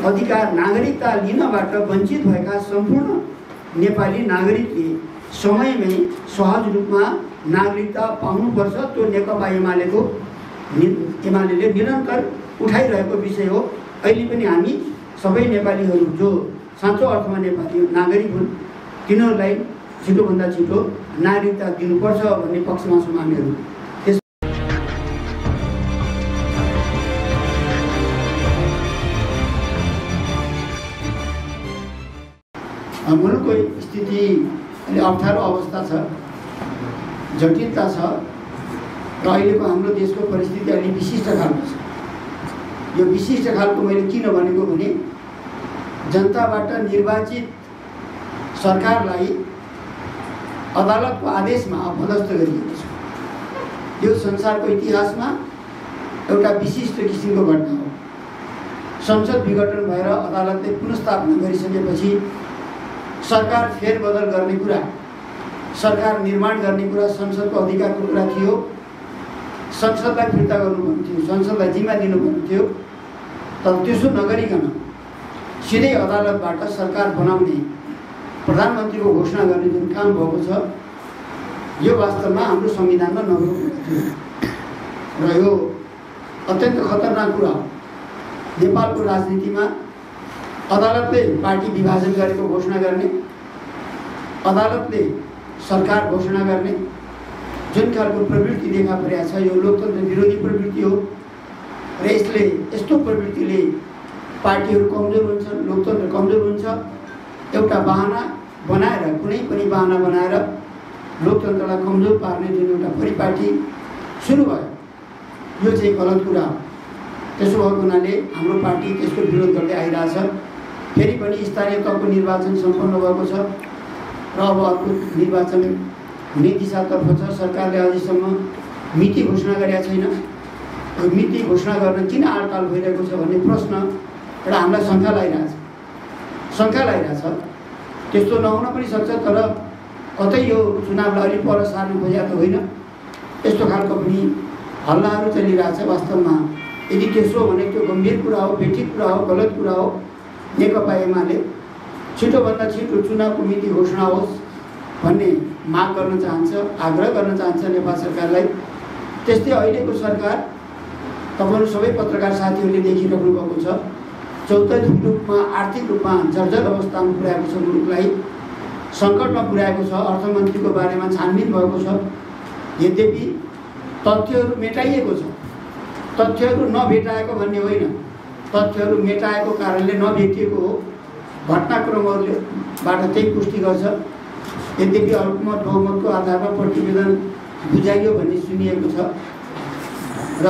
अधिकार नागरिकता लिनबाट वञ्चित भएका सम्पूर्ण नेपाली नागरिकले समयमै सहज रूपमा नागरिकता पाउनुपर्छ। त्यो नेकपा एमाले निरन्तर उठाइरहेको विषय हो। अहिले पनि हामी सबै नेपालीहरू जो साँचो अर्थमा नेपाली नागरिक हुन् तिनीहरूलाई छिटोभन्दा छिटो नागरिकता दिनुपर्छ भन्ने पक्षमा छौँ हामीहरू। मुलुकको स्थिति अलि अप्ठ्यारो अवस्था छ, जटिलता छ र अहिलेको हाम्रो देशको परिस्थिति अलि विशिष्ट खालको छ। यो विशिष्ट खालको मैले किन भनेको भने जनताबाट निर्वाचित सरकारलाई अदालतको आदेशमा अपदस्थ गरिएको छ। यो संसारको इतिहासमा एउटा विशिष्ट किसिमको घटना हो। संसद विघटन भएर अदालतले पुनर्स्थापना गरिसकेपछि सरकार फेरबदल गर्ने कुरा, सरकार निर्माण गर्ने कुरा संसदको अधिकारको कुरा थियो। संसदलाई फिर्ता गर्नुपर्ने थियो, संसदलाई जिम्मा दिनुपर्ने थियो। तर त्यसो नगरिकन सिधै अदालतबाट सरकार बनाउने प्रधानमन्त्रीको घोषणा गर्ने जुन काम भएको छ यो वास्तवमा हाम्रो संविधानमा नभएको थियो र यो अत्यन्त खतरनाक कुरा हो। नेपालको राजनीतिमा अदालतले पार्टी विभाजन गरेको घोषणा गर्ने, अदालतले सरकार घोषणा गर्ने जुन खालको प्रवृत्ति देखा परेको छ यो लोकतन्त्र विरोधी प्रवृत्ति हो र यसले यस्तो प्रवृत्तिले पार्टीहरू कमजोर हुन्छन्, लोकतन्त्र कमजोर हुन्छ। एउटा बहाना बनाएर, कुनै पनि बहाना बनाएर लोकतन्त्रलाई कमजोर पार्ने जुन एउटा परिपाटी सुरु भयो यो चाहिँ गलत कुरा हो। त्यसो भएको हुनाले हाम्रो पार्टी त्यसको विरोध गर्दै आइरहेछ। फेरि पनि स्थानीय तहको निर्वाचन सम्पन्न भएको छ र अब अर्को निर्वाचन हुने दिशातर्फ छ। सरकारले अझैसम्म मिति घोषणा गरेका छैन। यो मिति घोषणा गर्न किन आडकाल भइरहेको छ भन्ने प्रश्न एउटा हामीलाई शङ्का लागिरहेछ। त्यस्तो नहुन पनि सक्छ, तर कतै यो चुनावलाई अलिक पर सार्नु खोजेको त होइन। यस्तो खालको पनि हल्लाहरू चलिरहेछ। वास्तवमा यदि त्यसो हो भने त्यो गम्भीर कुरा हो, बेठिक कुरा हो, गलत कुरा हो। नेकपा एमाले छिटोभन्दा छिटो चुनावको मिति घोषणा होस् भन्ने माग गर्न चाहन्छ, आग्रह गर्न चाहन्छ नेपाल सरकारलाई। त्यस्तै अहिलेको सरकार तपाईँहरू सबै पत्रकार साथीहरूले देखिराख्नु भएको छ, चौतर्फी रूपमा आर्थिक रूपमा जर्जर अवस्थामा पुर्याएको छ, मुलुकलाई सङ्कटमा पुर्याएको छ। अर्थमन्त्रीको बारेमा छानबिन भएको छ। यद्यपि तथ्यहरू मेटाइएको छ। तथ्यहरू नभेटाएको भन्ने होइन, तथ्यहरू मेटाएको कारणले नभेटिएको हो। घटनाक्रमहरूबाट त्यही पुष्टि गर्छ। यद्यपि अल्पमत बहुमतको आधारमा प्रतिवेदन बुझाइयो भन्ने सुनिएको छ र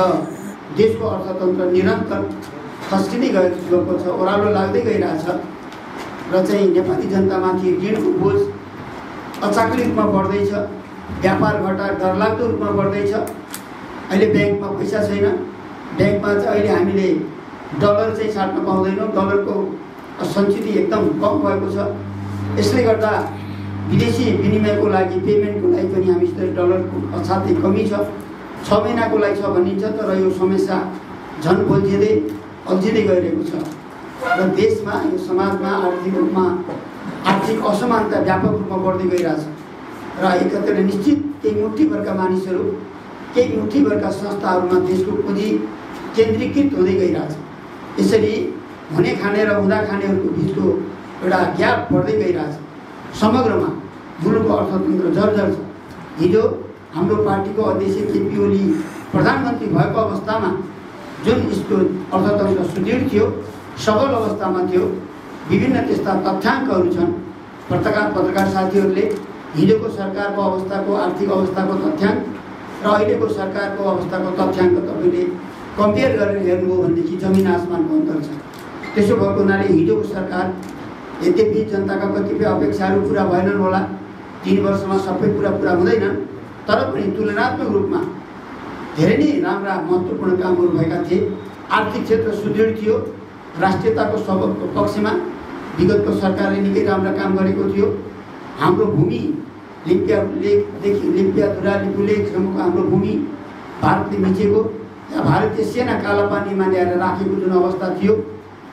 देशको अर्थतन्त्र निरन्तर खस्किँदै गएको छ, ओह्रालो लाग्दै गइरहेछ र चाहिँ नेपाली जनतामाथि ऋणको बोझ अचाकली रूपमा बढ्दैछ। व्यापार घाटा डरलाग्दो रूपमा बढ्दैछ। अहिले ब्याङ्कमा पैसा छैन। ब्याङ्कमा चाहिँ अहिले हामीले डलर चाहिँ साट्न पाउँदैनौँ। डलरको सञ्चित एकदम कम भएको छ। यसले गर्दा विदेशी विनिमयको लागि, पेमेन्टको लागि पनि हामीसित डलरको असाध्यै कमी छ। 6 महिनाको लागि छ भनिन्छ, तर यो समस्या झन् अल्झिँदै गइरहेको छ र देशमा, यो समाजमा आर्थिक रूपमा आर्थिक असमानता व्यापक रूपमा बढ्दै गइरहेछ र एकतिर निश्चित केही मुठीभरका मानिसहरू, केही मुठीभरका संस्थाहरूमा देशको पुँजी केन्द्रीकृत हुँदै गइरहेछ। यसरी हुने खाने र हुँदा खानेहरूको बिचको एउटा ग्याप बढ्दै गइरहेछ। समग्रमा मुलुकको अर्थतन्त्र जर्जर छ। हिजो हाम्रो पार्टीको अध्यक्ष केपी ओली प्रधानमन्त्री भएको अवस्थामा जुन यसको अर्थतन्त्र सुदृढ थियो, सबल अवस्थामा थियो। विभिन्न त्यस्ता तथ्याङ्कहरू छन्। पत्रकार साथीहरूले हिजोको सरकारको अवस्थाको, आर्थिक अवस्थाको तथ्याङ्क र अहिलेको सरकारको अवस्थाको तथ्याङ्क तपाईँले कम्पेयर गरेर हेर्नुभयो भनेदेखि जमिन आसमानको अन्तर छ। त्यसो भएको हुनाले हिजोको सरकार, यद्यपि जनताका कतिपय अपेक्षाहरू पुरा भएनन् होला, 3 वर्षमा सबै कुरा पुरा हुँदैनन्, तर पनि तुलनात्मक रूपमा धेरै नै राम्रा महत्त्वपूर्ण कामहरू भएका थिए। आर्थिक क्षेत्र सुदृढ थियो। राष्ट्रियताको पक्षमा विगतको सरकारले निकै राम्रा काम गरेको थियो। हाम्रो भूमि लिम्पियादेखि लिम्पियाधुरा लिपुलेकसम्मको हाम्रो भूमि भारतले मिचेको, भारतीय सेना कालापानीमा ल्याएर राखेको जुन अवस्था थियो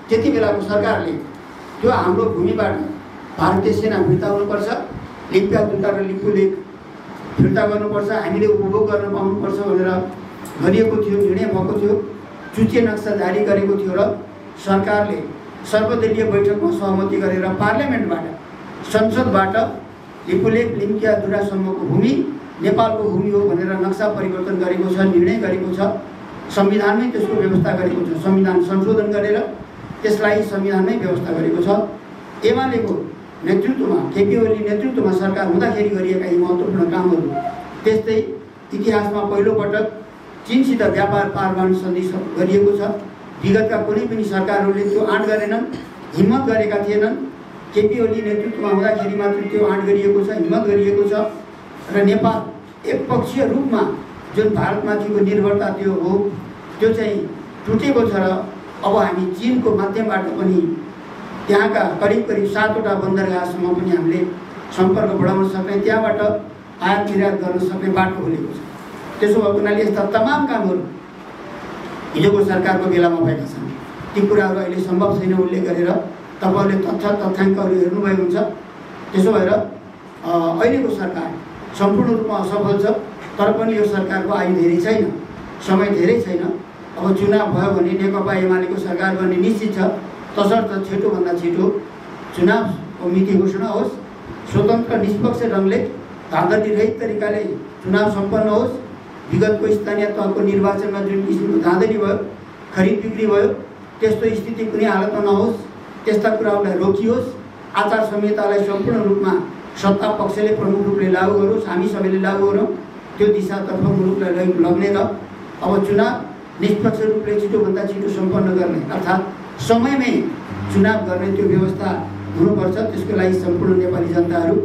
त्यति बेलाको सरकारले त्यो हाम्रो भूमिबाट भारतीय सेना फिर्ता हुनुपर्छ, लिम्पिया दुर्गा र लिपुलेक फिर्ता गर्नुपर्छ, हामीले उपभोग गर्न पाउनुपर्छ भनेर गरिएको थियो, निर्णय भएको थियो, चुच्चे नक्सा जारी गरेको थियो र सरकारले सर्वदलीय बैठकमा सहमति गरेर पार्लियामेन्टबाट संसदबाट लिपुलेक लिम्पिया दुर्गासम्मको भूमि नेपालको भूमि हो भनेर नक्सा परिवर्तन गरेको छ, निर्णय गरेको छ, संविधानमै त्यसको व्यवस्था गरेको छ, संविधान संशोधन गरेर त्यसलाई संविधानमै व्यवस्था गरेको छ। एमालेको नेतृत्वमा केपी ओली नेतृत्वमा सरकार हुँदाखेरि गरिएका यी महत्त्वपूर्ण कामहरू, त्यस्तै इतिहासमा पहिलोपटक चीनसित व्यापार पारमाणु सन्धि गरिएको छ। विगतका कुनै पनि सरकारहरूले त्यो आँट गरेनन्, हिम्मत गरेका थिएनन्। केपी ओली नेतृत्वमा हुँदाखेरि मात्र त्यो आँट गरिएको छ, हिम्मत गरिएको छ र नेपाल एकपक्षीय रूपमा जुन भारतमाथिको निर्भरता त्यो चाहिँ टुटेको छ र अब हामी चीनको माध्यमबाट पनि त्यहाँका करिब 7वटा बन्दरगाहसम्म पनि हामीले सम्पर्क बढाउन सक्ने, त्यहाँबाट आयात निर्यात गर्न सक्ने बाटो खोलेको छ। त्यसो भएको हुनाले यस्ता तमाम कामहरू हिजोको सरकारको बेलामा भएका छन्। ती कुराहरू अहिले सम्भव छैन उल्लेख गरेर, तपाईँहरूले तथ्याङ्कहरू हेर्नुभएको हुन्छ। त्यसो भएर अहिलेको सरकार सम्पूर्ण रूपमा असफल छ, तर पनि यो सरकारको आयु धेरै छैन, समय धेरै छैन। अब चुनाव भयो भने नेकपा एमालेको सरकार बन्ने निश्चित छ, तसर्थ छिटोभन्दा छिटो चुनावको मिति घोषणा होस्, स्वतन्त्र निष्पक्ष ढङ्गले धाँधलीरहित तरिकाले चुनाव सम्पन्न होस्। विगतको स्थानीय तहको निर्वाचनमा जुन किसिमको धाँधली भयो, खरिद बिक्री भयो, त्यस्तो स्थिति कुनै हालतमा नहोस्, त्यस्ता कुराहरूलाई रोकियोस्। आचार संहितालाई सम्पूर्ण रूपमा सत्ता पक्षले प्रमुख रूपले लागू गरोस्, हामी सबैले लागू गरौँ, त्यो दिशातर्फ मुलुकलाई लग्ने र अब चुनाव निष्पक्ष रूपले छिटोभन्दा छिटो सम्पन्न गर्ने अर्थात् समयमै चुनाव गर्ने त्यो व्यवस्था हुनुपर्छ। त्यसको लागि सम्पूर्ण नेपाली जनताहरू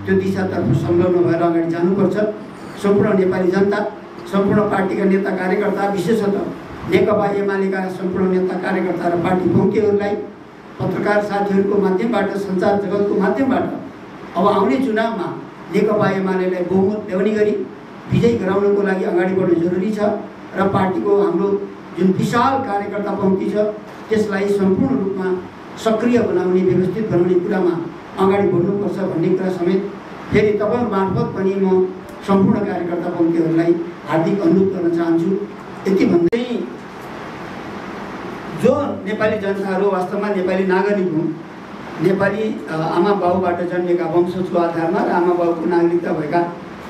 त्यो दिशातर्फ संलग्न भएर अगाडि जानुपर्छ। सम्पूर्ण नेपाली जनता, सम्पूर्ण पार्टीका नेता कार्यकर्ता, विशेषतः नेकपा एमालेका सम्पूर्ण नेता कार्यकर्ता र पार्टी पङ्क्तिहरूलाई, पत्रकार साथीहरूको माध्यमबाट, सञ्चार जगतको माध्यमबाट अब आउने चुनावमा नेकपा एमालेलाई बहुमत ल्याउने गरी विजयी गराउनको लागि अगाडि बढ्नु जरुरी छ र पार्टीको हाम्रो जुन विशाल कार्यकर्ता पङ्क्ति छ त्यसलाई सम्पूर्ण रूपमा सक्रिय बनाउने, व्यवस्थित बनाउने कुरामा अगाडि बढ्नुपर्छ भन्ने कुरा समेत फेरि तपाईँ मार्फत पनि म सम्पूर्ण कार्यकर्ता पङ्क्तिहरूलाई हार्दिक अनुरोध गर्न चाहन्छु। यति भन्दै जो नेपाली जनताहरू वास्तवमा नेपाली नागरिक हुन्, नेपाली आमा बाउबाट जन्मेका वंशजको आधारमा र आमा बाउको नागरिकता भएका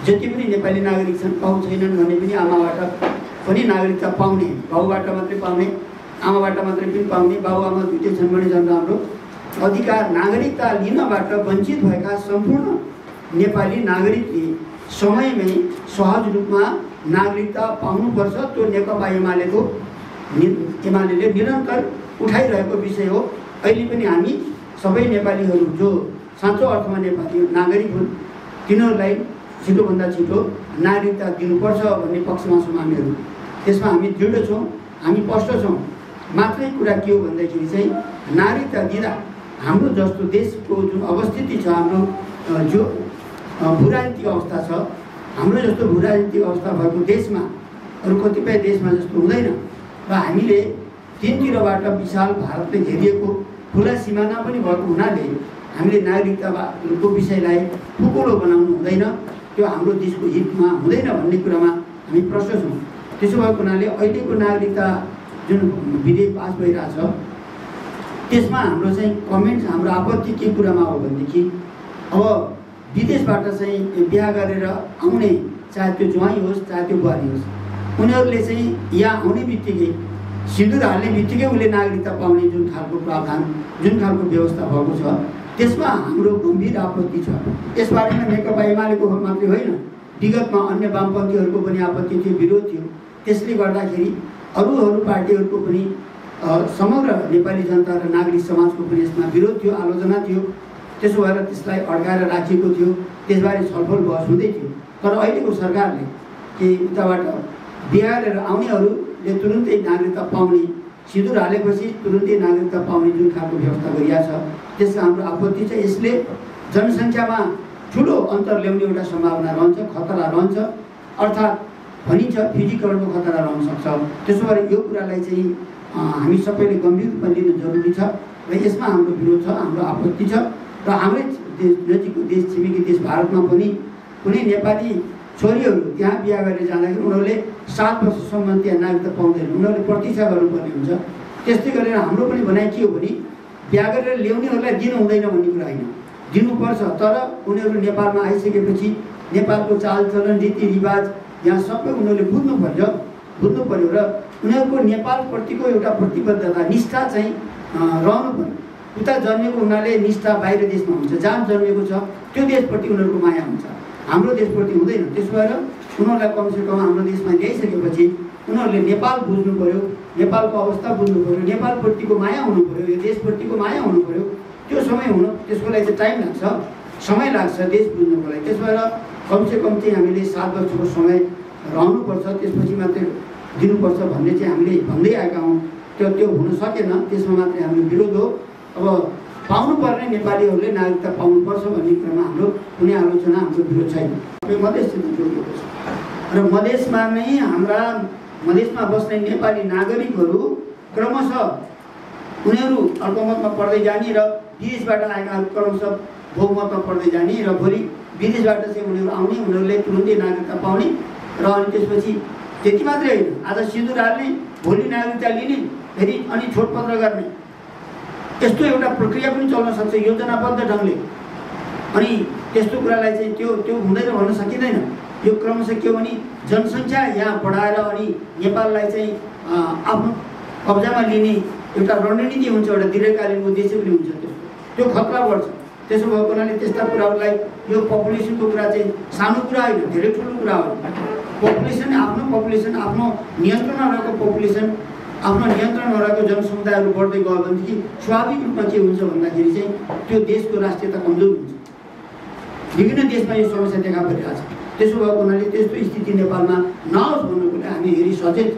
जति पनि नेपाली नागरिक छन्, बाउ छैनन् भने पनि आमाबाट पनि नागरिकता पाउने, बाउबाट मात्रै पाउने, आमाबाट मात्रै पनि पाउने, बाउ आमा दुईटै छन् भने झन् राम्रो अधिकार नागरिकता लिनबाट वञ्चित भएका सम्पूर्ण नेपाली नागरिकले समयमै सहज रूपमा नागरिकता पाउनुपर्छ। त्यो नेकपा एमालेले निरन्तर उठाइरहेको विषय हो। अहिले पनि हामी सबै नेपालीहरू जो साँचो अर्थमा नेपाली नागरिक हुन् तिनीहरूलाई छिटोभन्दा छिटो नागरिकता दिनुपर्छ भन्ने पक्षमा छौँ हामीहरू। त्यसमा हामी दृढ छौँ, हामी स्पष्ट छौँ। मात्रै कुरा के हो भन्दाखेरि चाहिँ नागरिकता दिँदा हाम्रो जस्तो देशको जुन अवस्थिति छ, हाम्रो जो भूराजनीतिक अवस्था छ, हाम्रो जस्तो भूराजनीतिक अवस्था भएको देशमा अरू कतिपय देशमा जस्तो हुँदैन र हामीले तीनतिरबाट विशाल भारतले घेरिएको खुला सिमाना पनि भएको हुनाले हामीले नागरिकताको विषयलाई ठुलो बनाउनु हुँदैन, त्यो हाम्रो देशको हितमा हुँदैन भन्ने कुरामा हामी प्रष्ट छौँ। त्यसो भएको हुनाले अहिलेको नागरिकता जुन विधेयक पास भइरहेछ त्यसमा हाम्रो चाहिँ कमेन्ट्स, हाम्रो आपत्ति के कुरामा हो भनेदेखि अब विदेशबाट चाहिँ बिहा गरेर आउने, चाहे त्यो ज्वाइँ होस् चाहे त्यो बुहारी होस्, उनीहरूले चाहिँ यहाँ आउने बित्तिकै सिन्दुर हाल्ने बित्तिकै उसले नागरिकता पाउने जुन खालको प्रावधान, जुन खालको व्यवस्था भएको छ त्यसमा हाम्रो गम्भीर आपत्ति छ। यसबारेमा नेकपा एमालेको मात्रै होइन, विगतमा अन्य वामपन्थीहरूको पनि आपत्ति थियो, विरोध थियो। त्यसले गर्दाखेरि अरू पार्टीहरूको पनि समग्र नेपाली जनता र नागरिक समाजको पनि यसमा विरोध थियो, आलोचना थियो। त्यसो भएर त्यसलाई अड्काएर राखिएको थियो, त्यसबारे छलफल बहस हुँदै थियो। तर अहिलेको सरकारले कि उताबाट बिहा गरेर आउनेहरूले तुरुन्तै नागरिकता पाउने, सिन्दुर हालेपछि तुरुन्तै नागरिकता पाउने जुन खालको व्यवस्था गरिएको छ त्यसमा हाम्रो आपत्ति छ। यसले जनसङ्ख्यामा ठुलो अन्तर ल्याउने एउटा सम्भावना रहन्छ, खतरा रहन्छ, अर्थात् भनिन्छ फिजिकलको खतरा रहन सक्छ। त्यसो भएर यो कुरालाई चाहिँ हामी सबैले गम्भीर रूपमा लिनु जरुरी छ र यसमा हाम्रो विरोध छ, हाम्रो आपत्ति छ। र हाम्रै नजिकको देश, छिमेकी देश भारतमा पनि कुनै नेपाली छोरीहरू त्यहाँ बिहा गरेर जाँदाखेरि उनीहरूले 7 वर्षसम्म त्यहाँ नागरिकता पाउँदैन, उनीहरूले प्रतीक्षा गर्नुपर्ने हुन्छ। त्यस्तै गरेर हाम्रो पनि भनाइ के हो भने बिहा गरेर ल्याउनेहरूलाई दिनु हुँदैन भन्ने कुरा होइन, दिनुपर्छ। तर उनीहरू नेपालमा आइसकेपछि नेपालको चालचलन, रीतिरिवाज यहाँ सबै उनीहरूले बुझ्नु पर्यो र उनीहरूको नेपालप्रतिको एउटा प्रतिबद्धता, निष्ठा चाहिँ रहनु पर्यो। उता जन्मेको हुनाले निष्ठा बाहिर देशमा हुन्छ, जहाँ जन्मेको छ त्यो देशप्रति उनीहरूको माया हुन्छ, हाम्रो देशप्रति हुँदैन। त्यसो भएर उनीहरूलाई कमसेकम हाम्रो देशमा ल्याइसकेपछि उनीहरूले नेपाल बुझ्नु पर्यो, नेपालको अवस्था बुझ्नु पर्यो, नेपालप्रतिको माया हुनु पर्यो, यो देशप्रतिको माया हुनु पर्यो। त्यो समय हुनु, त्यसको लागि चाहिँ टाइम लाग्छ, समय लाग्छ देश बुझ्नुको लागि। त्यसो भएर कमसेकम चाहिँ हामीले 7 वर्षको समय रहनुपर्छ, त्यसपछि मात्रै दिनुपर्छ भन्ने चाहिँ हामीले भन्दै आएका हौँ। त्यो हुन सकेन, त्यसमा मात्रै हाम्रो विरोध हो। अब पाउनुपर्ने नेपालीहरूले नागरिकता पाउनुपर्छ भन्ने कुरामा हाम्रो कुनै आलोचना, हाम्रो विरोध छैन। मधेससित जोडिएको छ र मधेसमा नै हाम्रा मधेसमा बस्ने नेपाली नागरिकहरू क्रमशः उनीहरू अल्पमतमा पढ्दै जाने र विदेशबाट आएकाहरू क्रमशः बहुमतमा पढ्दै जाने र भोलि विदेशबाट चाहिँ उनीहरू आउने, उनीहरूले तुरुन्तै नागरिकता पाउने र अनि त्यसपछि त्यति मात्रै होइन, आज सिन्दुर हाल्ने, भोलि नागरिकता लिने, फेरि अनि छोडपत्र गर्ने, यस्तो एउटा प्रक्रिया पनि चल्न सक्छ योजनाबद्ध ढङ्गले। अनि त्यस्तो कुरालाई चाहिँ त्यो हुँदैन भन्न सकिँदैन। यो क्रमशः के हो भने जनसङ्ख्या यहाँ बढाएर अनि नेपाललाई चाहिँ आफ्नो कब्जामा लिने एउटा रणनीति हुन्छ, एउटा दीर्घकालीन उद्देश्य पनि हुन्छ। त्यो खतरा बढ्छ। त्यसो भएको हुनाले त्यस्ता कुराहरूलाई, यो पपुलेसनको कुरा चाहिँ सानो कुरा होइन, धेरै ठुलो कुरा हो। पपुलेसन, आफ्नो नियन्त्रणमा रहेको पपुलेसन, आफ्नो नियन्त्रणमा रहेको जनसमुदायहरू बढ्दै गयो भनेदेखि स्वाभाविक रूपमा के हुन्छ भन्दाखेरि चाहिँ त्यो देशको राष्ट्रियता कमजोर हुन्छ। विभिन्न देशमा यो समस्या देखा परिरहेको छ। त्यसो भएको हुनाले त्यस्तो स्थिति नेपालमा नहोस् भन्नुको लागि हामी हेरी सचेत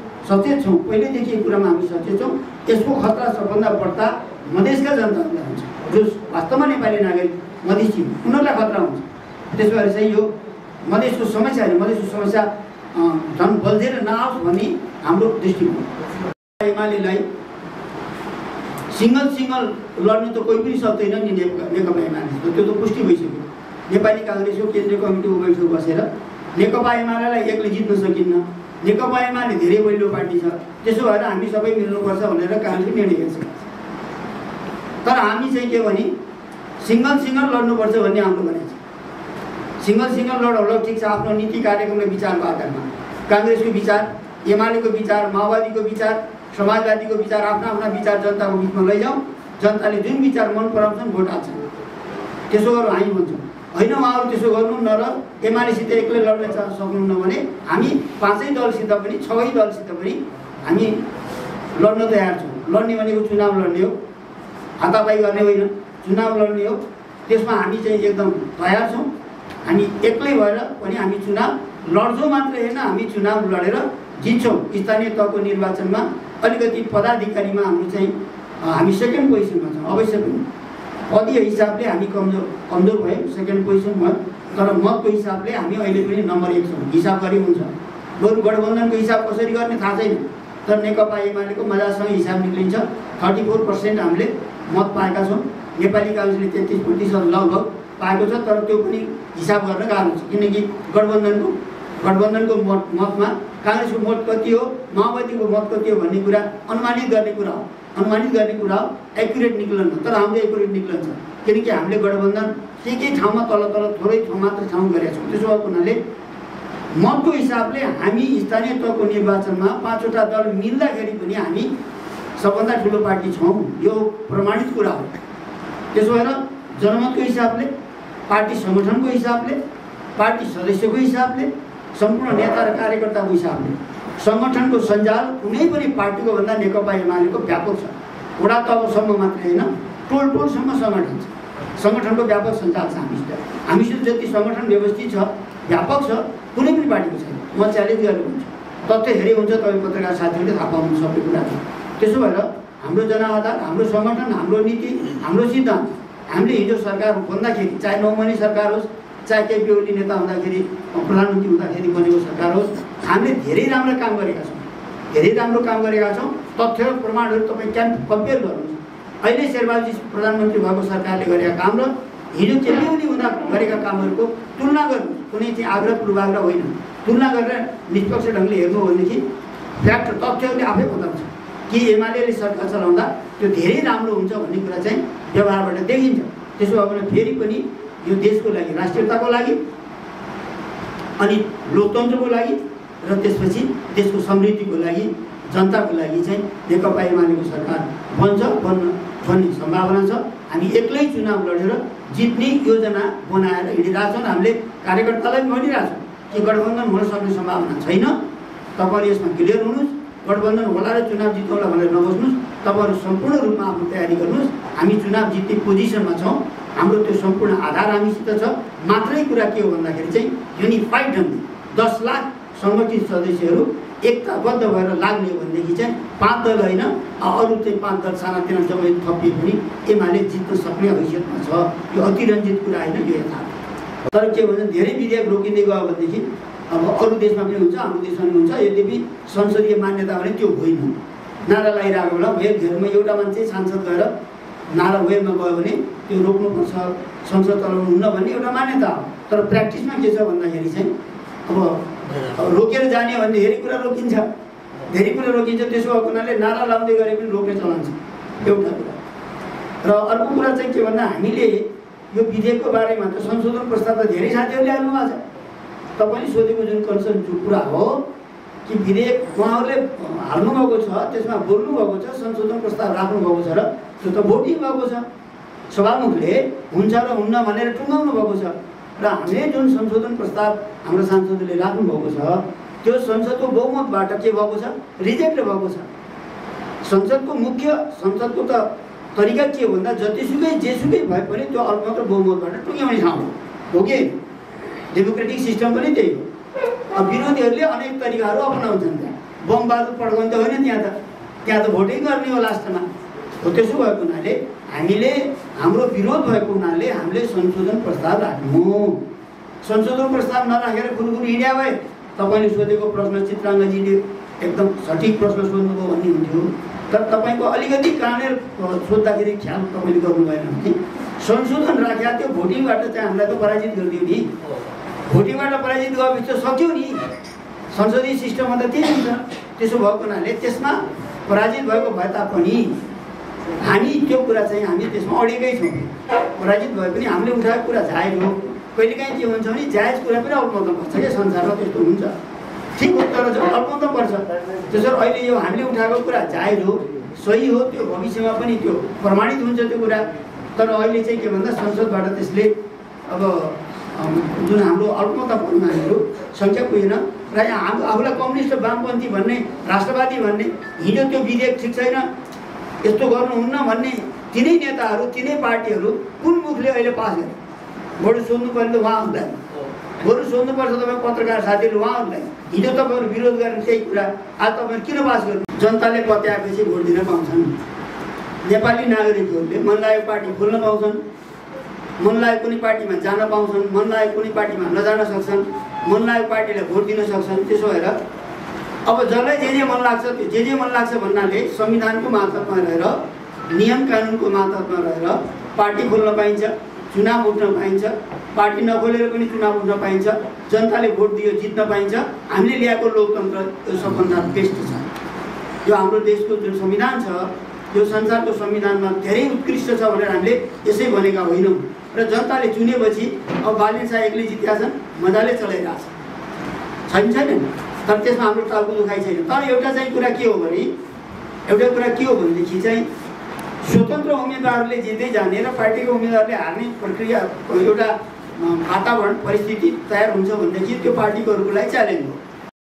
छौँ। पहिल्यैदेखि यो कुरामा हामी सचेत छौँ। यसको खतरा सबभन्दा बढ्ता मधेसका जनताहरूलाई हुन्छ, जो वास्तवमा नेपाली नागरिक मधेसी उनीहरूलाई खतरा हुन्छ। त्यसो भएर चाहिँ यो मधेसको समस्या झन् बल्झेर नआओस् भन्ने हाम्रो दृष्टिकोण। एमालेलाई सिङ्गल लड्नु त कोही पनि सक्दैन नि नेकपा एमाले, त्यो त पुष्टि भइसक्यो। नेपाली काङ्ग्रेसको केन्द्रीय कमिटीको बैठक बसेर नेकपा एमालेलाई एक्लै जित्न सकिन्न, नेकपा एमाले धेरै बलियो पार्टी छ, त्यसो भएर हामी सबै मिल्नुपर्छ भनेर काङ्ग्रेसले निर्णय गरेको छ। तर हामी चाहिँ के भने सिङ्गल लड्नुपर्छ भन्ने हाम्रो भनाइ छ। सिङ्गल लडौँ, ठिक छ, आफ्नो नीति कार्यक्रम र विचारको आधारमा काङ्ग्रेसको विचार, एमालेको विचार, माओवादीको विचार, समाजवादीको विचार, आफ्ना विचार जनताको बिचमा लैजाउँ। जनताले जुन विचार मन पराउँछन् भोट हाल्छन्, त्यसो गरौँ हामी भन्छौँ। होइन, उहाँहरू त्यसो गर्नु न र एमालेसित एक्लै लड्न सक्नुहुन्न भने हामी 5 दलसित पनि 6 दलसित पनि हामी लड्न तयार छौँ। लड्ने भनेको चुनाव लड्ने हो, हातापाई गर्ने होइन, चुनाव लड्ने हो। त्यसमा हामी चाहिँ एकदम तयार छौँ। हामी एक्लै भएर पनि हामी चुनाव लड्छौँ मात्रै होइन, हामी चुनाव लडेर जित्छौँ। स्थानीय तहको निर्वाचनमा अलिकति पदाधिकारीमा हाम्रो चाहिँ हामी सेकेन्ड पोजिसनमा छौँ। अवश्य पनि पदीय हिसाबले हामी कमजोर भयौँ, सेकेन्ड पोजिसन भयो। तर मतको हिसाबले हामी अहिले पनि नम्बर 1 छौँ। हिसाब गरी हुन्छ, बरु गठबन्धनको हिसाब कसरी गर्ने थाहा छैन, तर नेकपा एमालेको मजासँग हिसाब निक्लिन्छ। 34% हामीले मत पाएका छौँ। नेपाली काङ्ग्रेसले 33% लगभग पाएको छ। तर त्यो पनि हिसाब गर्न गाह्रो छ, किनकि गठबन्धनको मतमा काङ्ग्रेसको मत कति हो, माओवादीको मत कति हो भन्ने कुरा अनुमानित गर्ने कुरा हो, एक्युरेट निक्लन। तर हाम्रो एक्युरेट निक्लन्छ, किनकि हामीले गठबन्धन के ठाउँमा तल थोरै ठाउँ मात्र गरेका छौँ। त्यसो भएको हुनाले मतको हिसाबले हामी स्थानीय तहको निर्वाचनमा 5वटा दल मिल्दाखेरि पनि हामी सबभन्दा ठुलो पार्टी छौँ, यो प्रमाणित कुरा हो। त्यसो भएर जनमतको हिसाबले, पार्टी सङ्गठनको हिसाबले, पार्टी सदस्यको हिसाबले, सम्पूर्ण नेता र कार्यकर्ताको हिसाबले सङ्गठनको सञ्जाल कुनै पनि पार्टीको भन्दा नेकपा एमालेको व्यापक छ। वडा तहसम्म मात्रै होइन, टोलसम्म सङ्गठन छ, सङ्गठनको व्यापक सञ्जाल छ हामीसित जति सङ्गठन व्यवस्थित छ, व्यापक छ, कुनै पनि पार्टीको छैन। म च्यालेन्ज गरेर हुन्छ, तथ्य हेरे हुन्छ, तपाईँ पत्रकार साथीहरूले थाहा पाउनु सबै कुरा छ। त्यसो भएर हाम्रो जनआधार, हाम्रो सङ्गठन, हाम्रो नीति, हाम्रो सिद्धान्त, हामीले हिजो सरकार भन्दाखेरि, चाहे 9 महिने सरकार होस्, चाहे केपी ओली नेता हुँदाखेरि, प्रधानमन्त्री हुँदाखेरि बनेको सरकार होस्, हामीले धेरै राम्रो काम गरेका छौँ। तथ्य र प्रमाणहरू तपाईँ कम्पेयर गर्नुहोस्। अहिले शेरबहादुर प्रधानमन्त्री भएको सरकारले गरेका काम र हिजो केन्द्रीय हुँदा गरेका कामहरूको तुलना गर्नु, कुनै चाहिँ आग्रह पूर्वाग्रह होइन, तुलना गरेर निष्पक्ष ढङ्गले हेर्नु हो भनेदेखि फ्याक्ट तथ्यहरूले आफै बताउँछ कि एमाले सरकार चलाउँदा त्यो धेरै राम्रो हुन्छ भन्ने कुरा चाहिँ व्यवहारबाट देखिन्छ। त्यसो भयो भने फेरि पनि यो देशको लागि, राष्ट्रियताको लागि अनि लोकतन्त्रको लागि र त्यसपछि देशको समृद्धिको लागि, जनताको लागि चाहिँ नेकपा एमालेको सरकार बन्ने सम्भावना छ। हामी एक्लै चुनाव लडेर जित्ने योजना बनाएर हिँडिरहेछौँ। हामीले कार्यकर्तालाई पनि भनिरहेछौँ कि गठबन्धन हुन सक्ने सम्भावना छैन, तपाईँहरू यसमा क्लियर हुनुहोस्, गठबन्धन होला र चुनाव जितौँला भनेर नबस्नुहोस्, तपाईँहरू सम्पूर्ण रूपमा आफ्नो तयारी गर्नुहोस्। हामी चुनाव जित्ने पोजिसनमा छौँ, हाम्रो त्यो सम्पूर्ण आधार हामीसित छ। मात्रै कुरा के हो भन्दाखेरि चाहिँ युनिफाइड ढङ्गले 10 लाख सङ्गठित सदस्यहरू एकताबद्ध भएर लाग्ने हो भनेदेखि चाहिँ 5 दल होइन, अरू चाहिँ 5 दल सानातिना जब थपिए पनि एमाले जित्न सक्ने हैसियतमा छ। यो अतिरञ्जित कुरा होइन, यो यथार्थ। तर के भन्छ, धेरै विधेयक रोकिँदै गयो भनेदेखि अब अरू देशमा पनि हुन्छ, हाम्रो देशमा पनि हुन्छ। यद्यपि संसदीय मान्यता भने त्यो होइन। नारा लगाइरहेको बेला घेरमा एउटा मान्छे सांसद गएर नारा वेलमा गयो भने त्यो रोक्नुपर्छ, संसद चलाउनु हुन्न भन्ने एउटा मान्यता हो। तर प्र्याक्टिसमा के छ भन्दाखेरि चाहिँ अब रोकेर जाने भन्ने धेरै कुरा रोकिन्छ, धेरै कुरा रोकिन्छ। त्यसो भएको हुनाले नारा लाउँदै गरे पनि रोक्ने चलन छ, एउटा कुरा। र अर्को कुरा चाहिँ के भन्दा हामीले यो विधेयकको बारेमा त संशोधन प्रस्ताव त धेरै साथीहरूले हाल्नु भएको छ। तपाईँले सोधेको जुन कन्सर्न जो कुरा हो कि विधेयक उहाँहरूले हाल्नुभएको छ, त्यसमा बोल्नुभएको छ, संशोधन प्रस्ताव राख्नुभएको छ र त्यो त भोटिङ भएको छ। सभामुखले हुन्छ र हुन्न भनेर टुङ्गाउनु भएको छ र हामीले जुन संशोधन प्रस्ताव हाम्रो सांसदले राख्नुभएको छ त्यो संसदको बहुमतबाट के भएको छ, रिजेक्ट भएको छ। संसदको त तरिका के हो भन्दा जतिसुकै जेसुकै भए पनि त्यो अल्पमत र बहुमतबाट टुङ्ग्याउने ठाउँ हो कि डेमोक्रेटिक सिस्टम पनि त्यही हो। अब विरोधीहरूले अनेक तरिकाहरू अपनाउँछन्। त्यहाँ बम बारुद पड्काउने त होइन, त्यहाँ त भोटिङ गर्ने हो लास्टमा हो। त्यसो भएको हुनाले हामीले हाम्रो विरोध भएको हुनाले हामीले संशोधन प्रस्ताव राख्नु। संशोधन प्रस्ताव नराखेर कुरकुर हिँड्या भए तपाईँले सोधेको प्रश्न चित्राङ्गजीले एकदम सठिक प्रश्न सोध्नुभयो भन्ने हुन्थ्यो। तर तपाईँको अलिकति कहाँनिर सोद्धाखेरि ख्याल तपाईँले गर्नु भएन भने संशोधन राख्या त्यो भोटिङबाट चाहिँ हामीलाई त पराजित गरिदियो नि। भोटिङबाट पराजित गरेपछि त सक्यो नि, संसदीय सिस्टममा त त्यही हुन्छ। त्यसो भएको हुनाले त्यसमा पराजित भएको भए तापनि हामी त्यो कुरा चाहिँ हामी त्यसमा अडेकै छौँ। पराजित भए पनि हामीले उठाएको कुरा जायज हो। कहिलेकाहीँ के हुन्छ भने जायज कुरा पनि अल्पमतमा पर्छ क्या, संसारमा त्यस्तो हुन्छ। ठिक हो, तर अल्पमतमा पर्छ। त्यसरी अहिले यो हामीले उठाएको कुरा जायज हो, सही हो, त्यो भविष्यमा पनि त्यो प्रमाणित हुन्छ त्यो कुरा। तर अहिले चाहिँ के भन्दा संसदबाट त्यसले अब जुन हाम्रो अल्पमतमा पर्नेहरू सङ्ख्या पुगेन र यहाँ आफूलाई कम्युनिस्ट वामपन्थी भन्ने, राष्ट्रवादी भन्ने, हिजो त्यो विधेयक ठिक छैन, यस्तो गर्नुहुन्न भन्ने तिनै नेताहरू, तिनै पार्टीहरू कुन मुखले अहिले पास गरे? बरु सोध्नु पर्ने उहाँहरूलाई, बरु सोध्नुपर्छ तपाईँ पत्रकार साथीहरू उहाँहरूलाई। हिजो तपाईँहरू विरोध गर्ने त्यही कुरा आज तपाईँहरू किन पास गर्नु? जनताले पत्याएपछि भोट दिन पाउँछन्। नेपाली नागरिकहरूले मन लागेको पार्टी खोल्न पाउँछन्, मन लागेको कुनै पार्टीमा जान पाउँछन्, मन लागेको कुनै पार्टीमा नजान सक्छन्, मन लागेको पार्टीलाई भोट दिन सक्छन्। त्यसो भएर अब जसलाई जे मन लाग्छ त्यो जे मन लाग्छ भन्नाले संविधानको मातहतमा रहेर, नियम कानुनको मातहतमा रहेर पार्टी खोल्न पाइन्छ, चुनाव उठ्न पाइन्छ, पार्टी नखोलेर पनि चुनाव उठ्न पाइन्छ, जनताले भोट दियो जित्न पाइन्छ। हामीले ल्याएको लोकतन्त्र यो सबभन्दा बेस्ट छ। यो हाम्रो देशको जुन संविधान छ यो संसारको संविधानमा धेरै उत्कृष्ट छ भनेर हामीले यसै भनेका होइनौँ। र जनताले चुनेपछि अब बालेन शाह एक्लै जितेका छन्, मजाले चलाइरहेछ, छैन। तर त्यसमा हाम्रो टाउको दुखाइ छैन। तर एउटा चाहिँ कुरा के हो भनेदेखि चाहिँ स्वतन्त्र उम्मेदवारहरूले जित्दै जाने र पार्टीको उम्मेदवारले हार्ने प्रक्रिया एउटा वातावरण परिस्थिति तयार हुन्छ भनेदेखि त्यो पार्टीको लागि च्यालेन्ज हो।